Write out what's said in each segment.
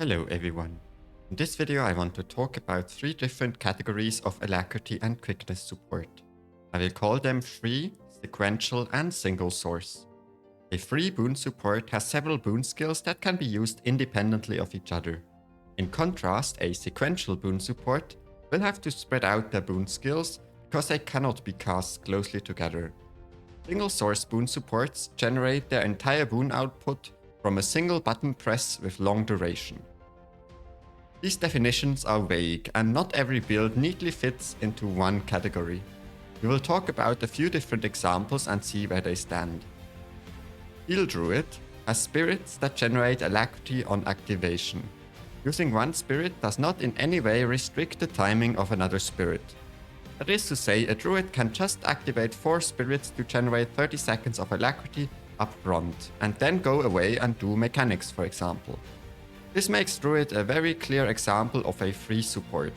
Hello everyone. In this video I want to talk about 3 different categories of Alacrity and Quickness support. I will call them free, sequential and single source. A free boon support has several boon skills that can be used independently of each other. In contrast, a sequential boon support will have to spread out their boon skills because they cannot be cast closely together. Single source boon supports generate their entire boon output from a single button press with long duration. These definitions are vague and not every build neatly fits into one category. We will talk about a few different examples and see where they stand. Heal Druid has spirits that generate alacrity on activation. Using one spirit does not in any way restrict the timing of another spirit. That is to say, a druid can just activate 4 spirits to generate 30 seconds of alacrity up front, and then go away and do mechanics, for example. This makes Druid a very clear example of a free support.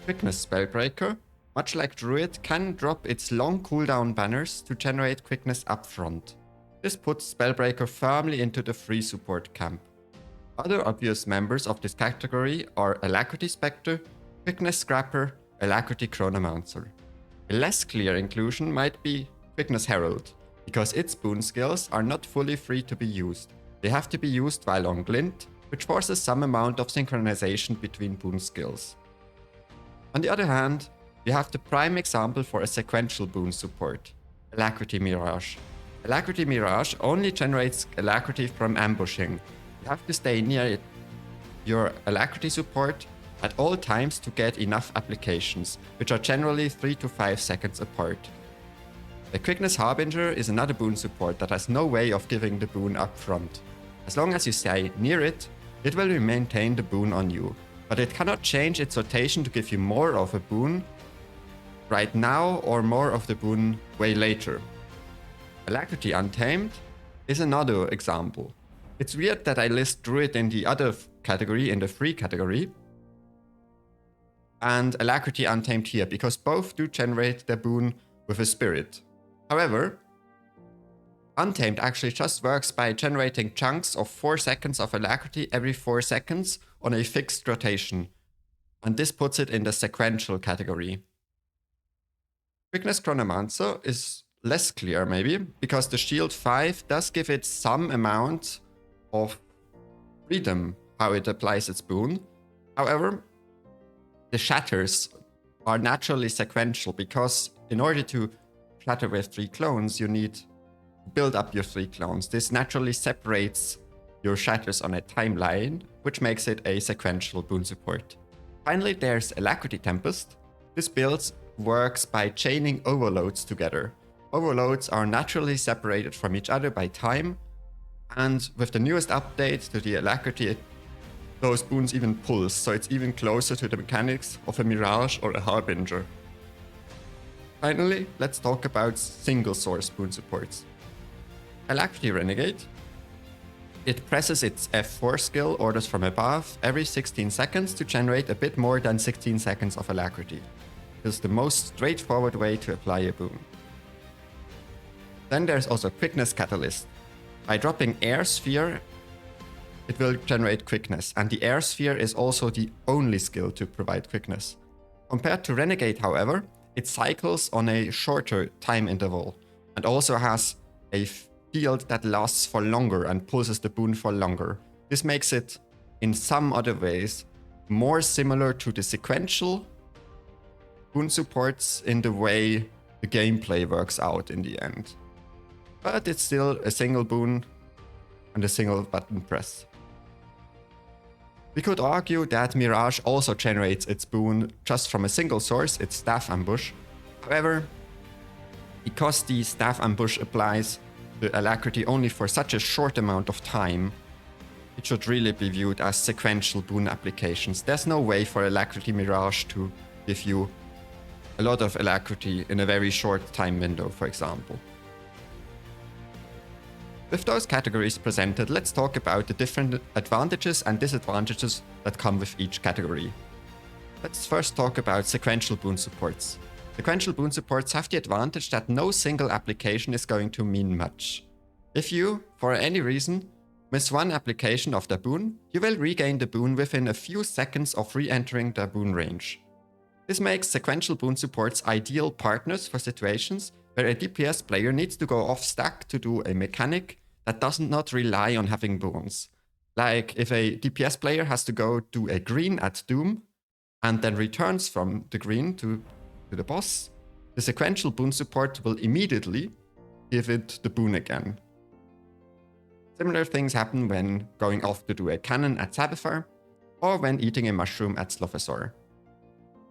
Quickness Spellbreaker, much like Druid, can drop its long cooldown banners to generate quickness up front. This puts Spellbreaker firmly into the free support camp. Other obvious members of this category are Alacrity Spectre, Quickness Scrapper, Alacrity Chronomancer. A less clear inclusion might be Quickness Herald, because its boon skills are not fully free to be used. They have to be used while on glint, which forces some amount of synchronization between boon skills. On the other hand, we have the prime example for a sequential boon support, Alacrity Mirage. Alacrity Mirage only generates alacrity from ambushing. You have to stay near your alacrity support at all times to get enough applications, which are generally 3 to 5 seconds apart. The Quickness Harbinger is another boon support that has no way of giving the boon up front. As long as you stay near it, it will maintain the boon on you, but it cannot change its rotation to give you more of a boon right now or more of the boon way later. Alacrity Untamed is another example. It's weird that I list Druid in the other category, in the free category, and Alacrity Untamed here, because both do generate their boon with a spirit. However, Untamed actually just works by generating chunks of 4 seconds of alacrity every 4 seconds on a fixed rotation, and this puts it in the sequential category. Quickness Chronomancer is less clear maybe, because the Shield 5 does give it some amount of freedom how it applies its boon. However, the shatters are naturally sequential, because in order to shatter with 3 clones, you need to build up your 3 clones. This naturally separates your shatters on a timeline, which makes it a sequential boon support. Finally, there's Alacrity Tempest. This build works by chaining overloads together. Overloads are naturally separated from each other by time, and with the newest update to the Alacrity, those boons even pulse, so it's even closer to the mechanics of a Mirage or a Harbinger. Finally, let's talk about single source boon supports. Alacrity Renegade. It presses its F4 skill, Orders from Above, every 16 seconds to generate a bit more than 16 seconds of alacrity. This is the most straightforward way to apply a boon. Then there's also Quickness Catalyst. By dropping Air Sphere, it will generate quickness, and the Air Sphere is also the only skill to provide quickness. Compared to Renegade, however, it cycles on a shorter time interval and also has a field that lasts for longer and pulses the boon for longer. This makes it, in some other ways, more similar to the sequential boon supports in the way the gameplay works out in the end. But it's still a single boon and a single button press. We could argue that Mirage also generates its boon just from a single source, its Staff Ambush. However, because the Staff Ambush applies the alacrity only for such a short amount of time, it should really be viewed as sequential boon applications. There's no way for Alacrity Mirage to give you a lot of alacrity in a very short time window, for example. With those categories presented, let's talk about the different advantages and disadvantages that come with each category. Let's first talk about sequential boon supports. Sequential boon supports have the advantage that no single application is going to mean much. If you, for any reason, Miss one application of the boon, you will regain the boon within a few seconds of re-entering the boon range. This makes sequential boon supports ideal partners for situations where a DPS player needs to go off stack to do a mechanic that does not rely on having boons. Like if a DPS player has to go do a green at Doom and then returns from the green to the boss, the sequential boon support will immediately give it the boon again. Similar things happen when going off to do a cannon at Sabothar, or when eating a mushroom at Slothasor.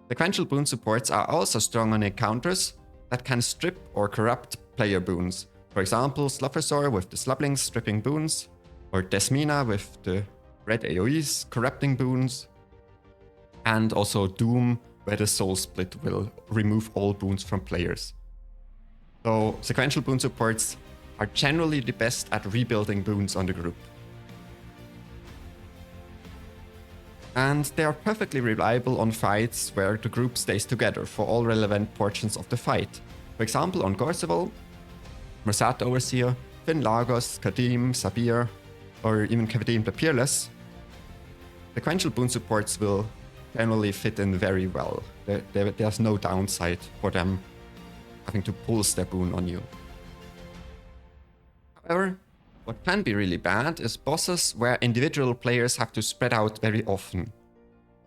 Sequential boon supports are also strong on encounters that can strip or corrupt player boons. For example, Slothasor with the Slublings stripping boons, or Desmina with the red AoEs corrupting boons, and also Doom, where the Soul Split will remove all boons from players. So sequential boon supports are generally the best at rebuilding boons on the group. And they are perfectly reliable on fights where the group stays together for all relevant portions of the fight. For example, on Gorseval, Mersat Overseer, Finn Lagos, Kadim, Sabir, or even Kadim the Peerless, sequential boon supports will generally fit in very well. There's no downside for them having to pulse their boon on you. However, what can be really bad is bosses where individual players have to spread out very often.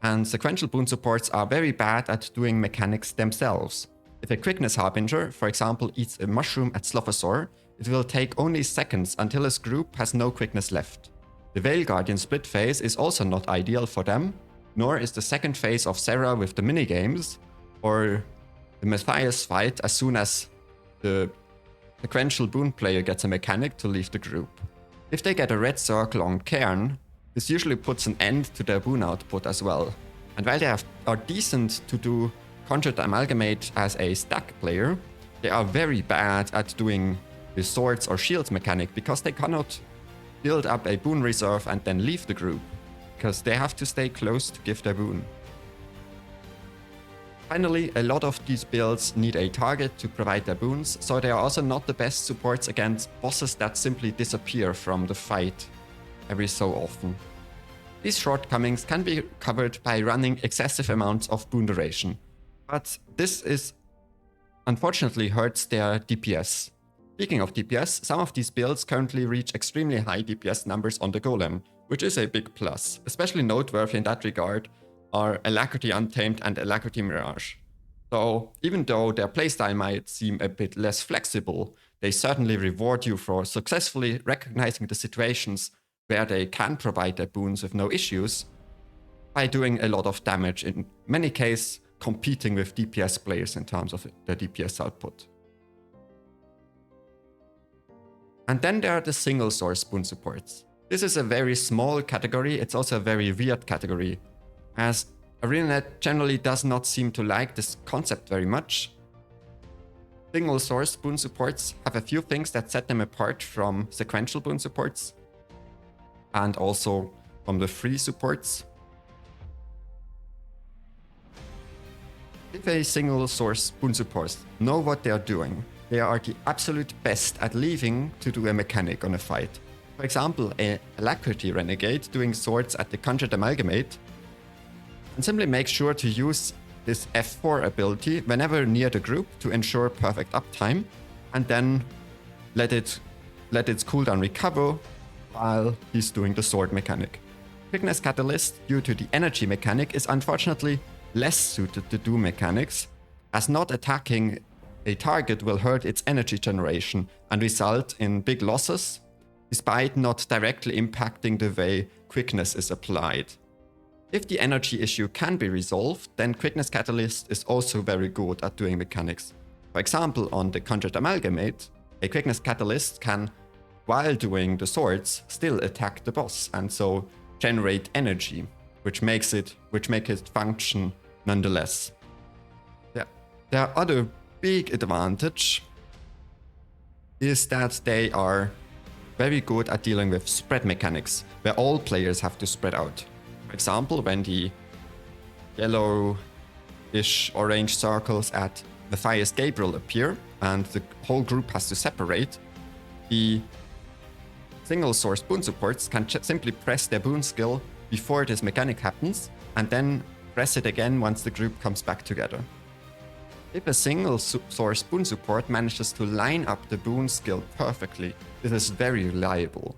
And sequential boon supports are very bad at doing mechanics themselves. If a Quickness Harbinger, for example, eats a mushroom at Slothasor, it will take only seconds until his group has no quickness left. The Veil Guardian split phase is also not ideal for them, nor is the second phase of Serra with the minigames, or the Matthias fight as soon as the sequential boon player gets a mechanic to leave the group. If they get a red circle on Cairn, this usually puts an end to their boon output as well. And while they are decent to do Conjured Amalgamate as a stack player, they are very bad at doing the swords or shields mechanic because they cannot build up a boon reserve and then leave the group, because they have to stay close to give their boon. Finally, a lot of these builds need a target to provide their boons, so they are also not the best supports against bosses that simply disappear from the fight every so often. These shortcomings can be covered by running excessive amounts of boon duration, but this unfortunately hurts their DPS. Speaking of DPS, some of these builds currently reach extremely high DPS numbers on the Golem, which is a big plus. Especially noteworthy in that regard are Alacrity Untamed and Alacrity Mirage. So even though their playstyle might seem a bit less flexible, they certainly reward you for successfully recognizing the situations where they can provide their boons with no issues by doing a lot of damage, in many cases competing with DPS players in terms of their DPS output. And then there are the single source boon supports. This is a very small category, it's also a very weird category, as ArenaNet generally does not seem to like this concept very much. Single source boon supports have a few things that set them apart from sequential boon supports, and also from the free supports. If a single source boon supports know what they are doing, they are the absolute best at leaving to do a mechanic on a fight. For example, a Alacrity Renegade doing swords at the Conjured Amalgamate, and simply make sure to use this F4 ability whenever near the group to ensure perfect uptime, and then let its cooldown recover while he's doing the sword mechanic. Quickness Catalyst, due to the energy mechanic, is unfortunately less suited to do mechanics, as not attacking a target will hurt its energy generation and result in big losses, despite not directly impacting the way quickness is applied. If the energy issue can be resolved, then Quickness Catalyst is also very good at doing mechanics. For example, on the Conjured Amalgamate, a Quickness Catalyst can, while doing the swords, still attack the boss and so generate energy, which makes it function nonetheless. Their other big advantage is that they are very good at dealing with spread mechanics, where all players have to spread out. For example, when the yellow-ish orange circles at Matthias Gabriel appear and the whole group has to separate, the single source boon supports can simply press their boon skill before this mechanic happens, and then press it again once the group comes back together. If a single source boon support manages to line up the boon skill perfectly, this is very reliable.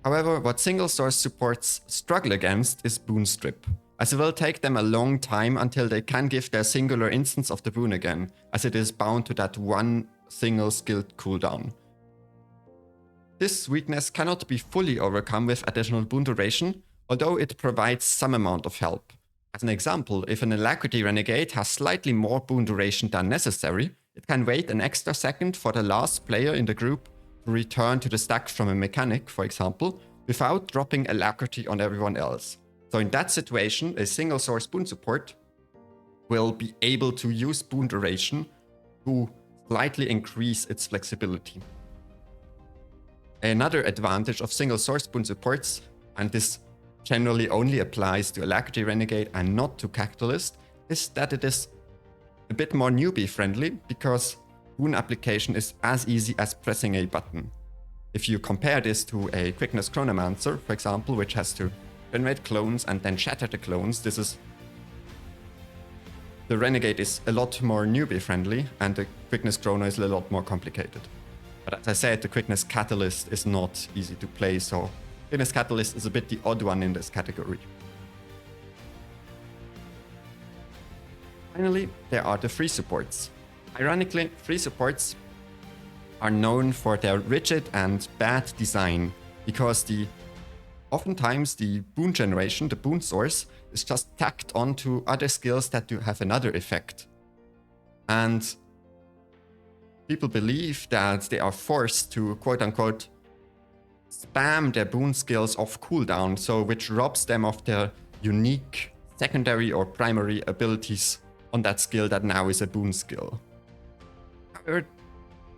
However, what single source supports struggle against is boon strip, as it will take them a long time until they can give their singular instance of the boon again, as it is bound to that one single skilled cooldown. This weakness cannot be fully overcome with additional boon duration, although it provides some amount of help. As an example, if an Alacrity Renegade has slightly more boon duration than necessary, it can wait an extra second for the last player in the group to return to the stack from a mechanic, for example, without dropping Alacrity on everyone else. So in that situation, a single source boon support will be able to use boon duration to slightly increase its flexibility. Another advantage of single source boon supports, and this generally only applies to Alacrity Renegade and not to Catalyst, is that it is a bit more newbie friendly because boon application is as easy as pressing a button. If you compare this to a Quickness Chronomancer, for example, which has to generate clones and then shatter the clones, the Renegade is a lot more newbie friendly and the Quickness Chrono is a lot more complicated. But as I said, the Quickness Catalyst is not easy to play, so Quickness Catalyst is a bit the odd one in this category. Finally, there are the free supports. Ironically, free supports are known for their rigid and bad design because oftentimes the boon generation, the boon source, is just tacked onto other skills that do have another effect. And people believe that they are forced to quote-unquote spam their boon skills off cooldown, so which robs them of their unique secondary or primary abilities on that skill that now is a boon skill. However,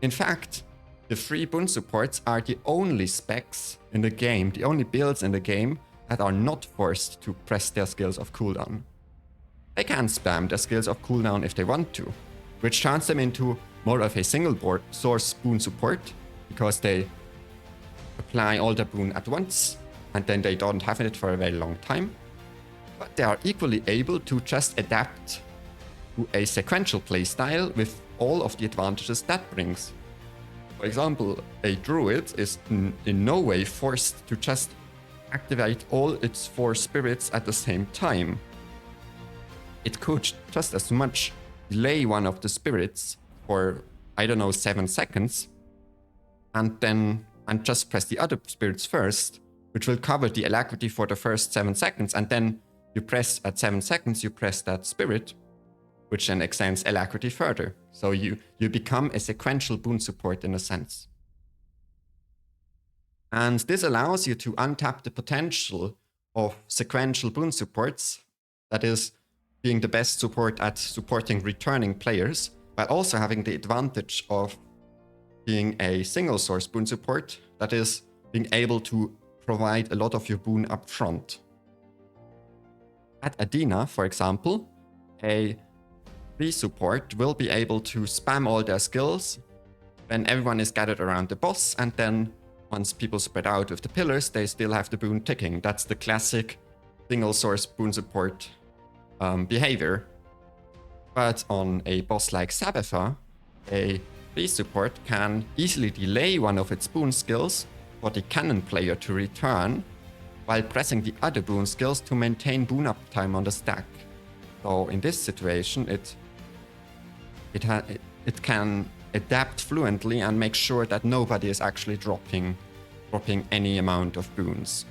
in fact, the free boon supports are the only specs in the game, the only builds in the game that are not forced to press their skills off cooldown. They can spam their skills off cooldown if they want to, which turns them into more of a single source boon support, because they apply all the boon at once, and then they don't have it for a very long time. But they are equally able to just adapt to a sequential playstyle with all of the advantages that brings. For example, a druid is in no way forced to just activate all its 4 spirits at the same time. It could just as much delay one of the spirits for, I don't know, 7 seconds, and just press the other spirits first, which will cover the alacrity for the first 7 seconds, and then you press at 7 seconds, you press that spirit, which then extends alacrity further. So you become a sequential boon support in a sense. And this allows you to untap the potential of sequential boon supports, that is, being the best support at supporting returning players, but also having the advantage of being a single source boon support, that is, being able to provide a lot of your boon up front. At Adina, for example, a free support will be able to spam all their skills when everyone is gathered around the boss, and then once people spread out with the pillars, they still have the boon ticking. That's the classic single source boon support behavior. But on a boss like Sabetha, a free support can easily delay one of its boon skills for the cannon player to return, while pressing the other boon skills to maintain boon uptime on the stack. So in this situation, it can adapt fluently and make sure that nobody is actually dropping any amount of boons.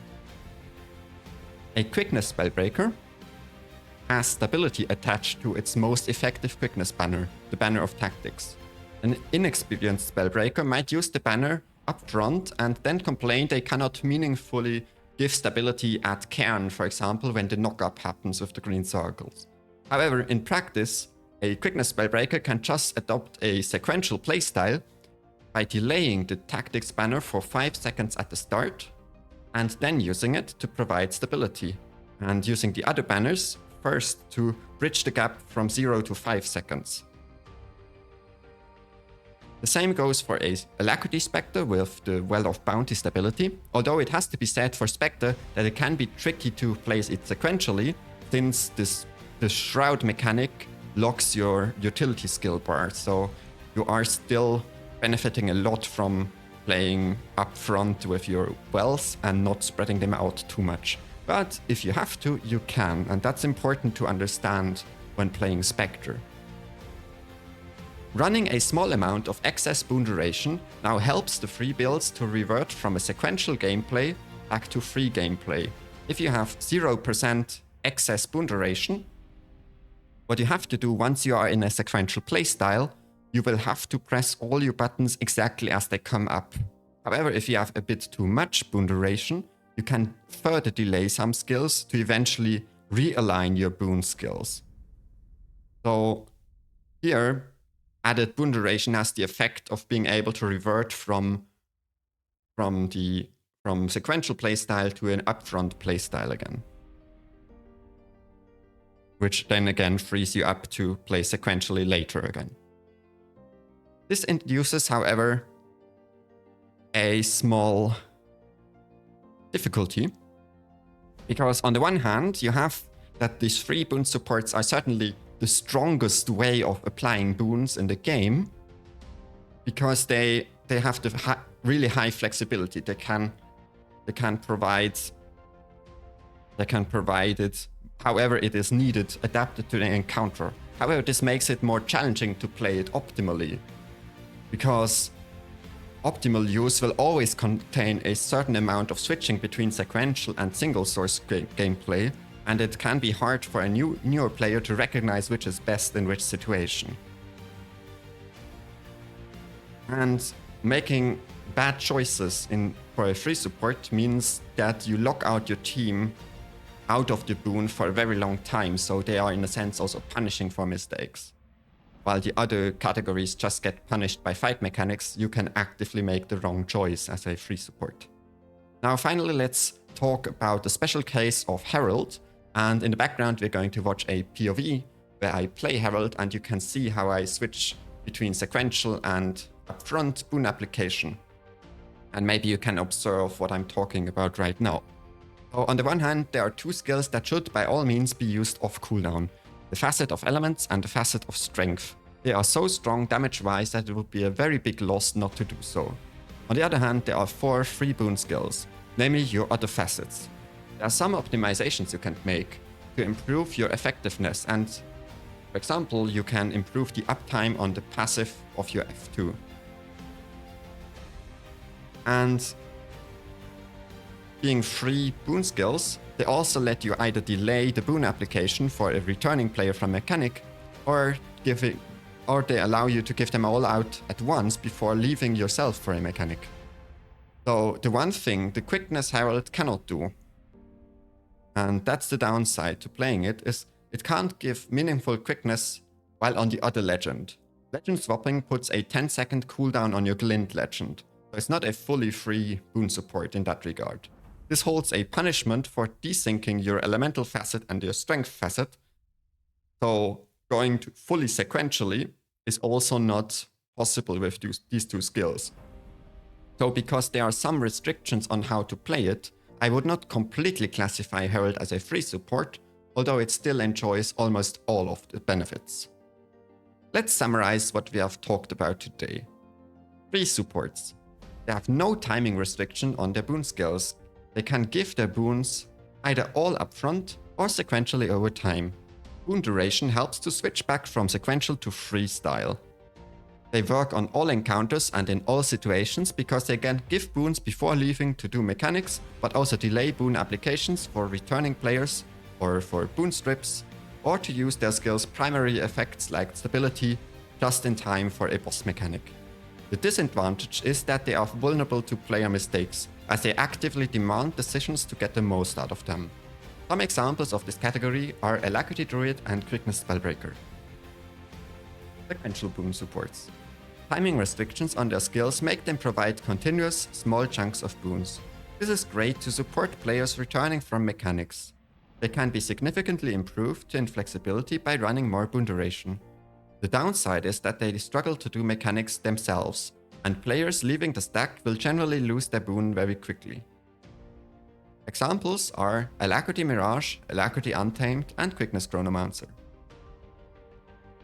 A quickness spellbreaker has stability attached to its most effective quickness banner, the banner of tactics. An inexperienced spellbreaker might use the banner up front and then complain they cannot meaningfully give stability at cairn, for example, when the knock-up happens with the green circles. However, in practice, a quickness spellbreaker can just adopt a sequential playstyle by delaying the tactics banner for 5 seconds at the start, and then using it to provide stability, and using the other banners first to bridge the gap from 0 to 5 seconds. The same goes for a Alacrity Spectre with the Well of Bounty stability, although it has to be said for Spectre that it can be tricky to place it sequentially, since the Shroud mechanic locks your utility skill bar, so you are still benefiting a lot from playing up front with your wells and not spreading them out too much. But if you have to, you can, and that's important to understand when playing Spectre. Running a small amount of excess boon duration now helps the free builds to revert from a sequential gameplay back to free gameplay. If you have 0% excess boon duration, what you have to do once you are in a sequential playstyle, you will have to press all your buttons exactly as they come up. However, if you have a bit too much boon duration, you can further delay some skills to eventually realign your boon skills. So here, added boon duration has the effect of being able to revert from sequential playstyle to an upfront playstyle again, which then again frees you up to play sequentially later again. This introduces, however, a small difficulty, because on the one hand, you have that these free boon supports are certainly the strongest way of applying boons in the game, because they have the really high flexibility. They can provide it however it is needed, adapted to the encounter. However, this makes it more challenging to play it optimally, because optimal use will always contain a certain amount of switching between sequential and single source gameplay, and it can be hard for a newer player to recognize which is best in which situation. And making bad choices for a free support means that you lock out your team out of the boon for a very long time, so they are in a sense also punishing for mistakes. While the other categories just get punished by fight mechanics, you can actively make the wrong choice as a free support. Now finally, let's talk about the special case of Herald. And in the background, we're going to watch a POV where I play Herald, and you can see how I switch between sequential and upfront boon application. And maybe you can observe what I'm talking about right now. So on the one hand, there are two skills that should by all means be used off cooldown: the Facet of Elements and the Facet of Strength. They are so strong damage-wise that it would be a very big loss not to do so. On the other hand, there are 4 free boon skills, namely your other facets. There are some optimizations you can make to improve your effectiveness, and for example, you can improve the uptime on the passive of your F2. And being free boon skills, they also let you either delay the boon application for a returning player from mechanic, or they allow you to give them all out at once before leaving yourself for a mechanic. So the one thing the Quickness Herald cannot do, and that's the downside to playing it, is it can't give meaningful quickness while on the other legend. Legend swapping puts a 10-second cooldown on your Glint legend, so it's not a fully free boon support in that regard. This holds a punishment for desyncing your elemental facet and your strength facet, so going to fully sequentially is also not possible with these two skills. So because there are some restrictions on how to play it, I would not completely classify Herald as a free support, although it still enjoys almost all of the benefits. Let's summarize what we have talked about today. Free supports. They have no timing restriction on their boon skills. They can give their boons either all upfront or sequentially over time. Boon duration helps to switch back from sequential to freestyle. They work on all encounters and in all situations because they can give boons before leaving to do mechanics, but also delay boon applications for returning players or for boon strips, or to use their skills' primary effects like stability just in time for a boss mechanic. The disadvantage is that they are vulnerable to player mistakes, as they actively demand decisions to get the most out of them. Some examples of this category are Alacrity Druid and Quickness Spellbreaker. Sequential boon supports. Timing restrictions on their skills make them provide continuous, small chunks of boons. This is great to support players returning from mechanics. They can be significantly improved to inflexibility by running more boon duration. The downside is that they struggle to do mechanics themselves, and players leaving the stack will generally lose their boon very quickly. Examples are Alacrity Mirage, Alacrity Untamed, and Quickness Chronomancer.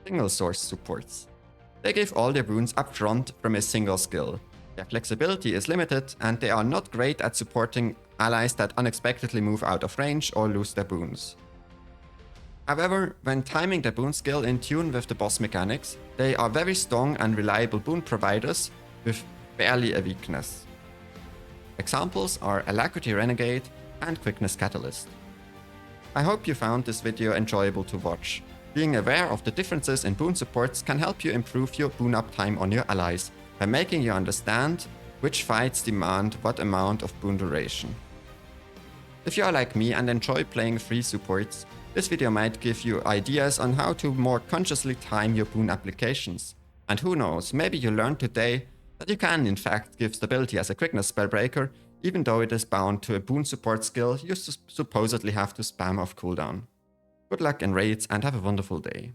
Single source supports. They give all their boons upfront from a single skill. Their flexibility is limited, and they are not great at supporting allies that unexpectedly move out of range or lose their boons. However, when timing their boon skill in tune with the boss mechanics, they are very strong and reliable boon providers with barely a weakness. Examples are Alacrity Renegade and Quickness Catalyst. I hope you found this video enjoyable to watch. Being aware of the differences in boon supports can help you improve your boon uptime on your allies by making you understand which fights demand what amount of boon duration. If you are like me and enjoy playing free supports, this video might give you ideas on how to more consciously time your boon applications. And who knows, maybe you learned today that you can in fact give stability as a quickness spellbreaker, even though it is bound to a boon support skill you supposedly have to spam off cooldown. Good luck in raids and have a wonderful day.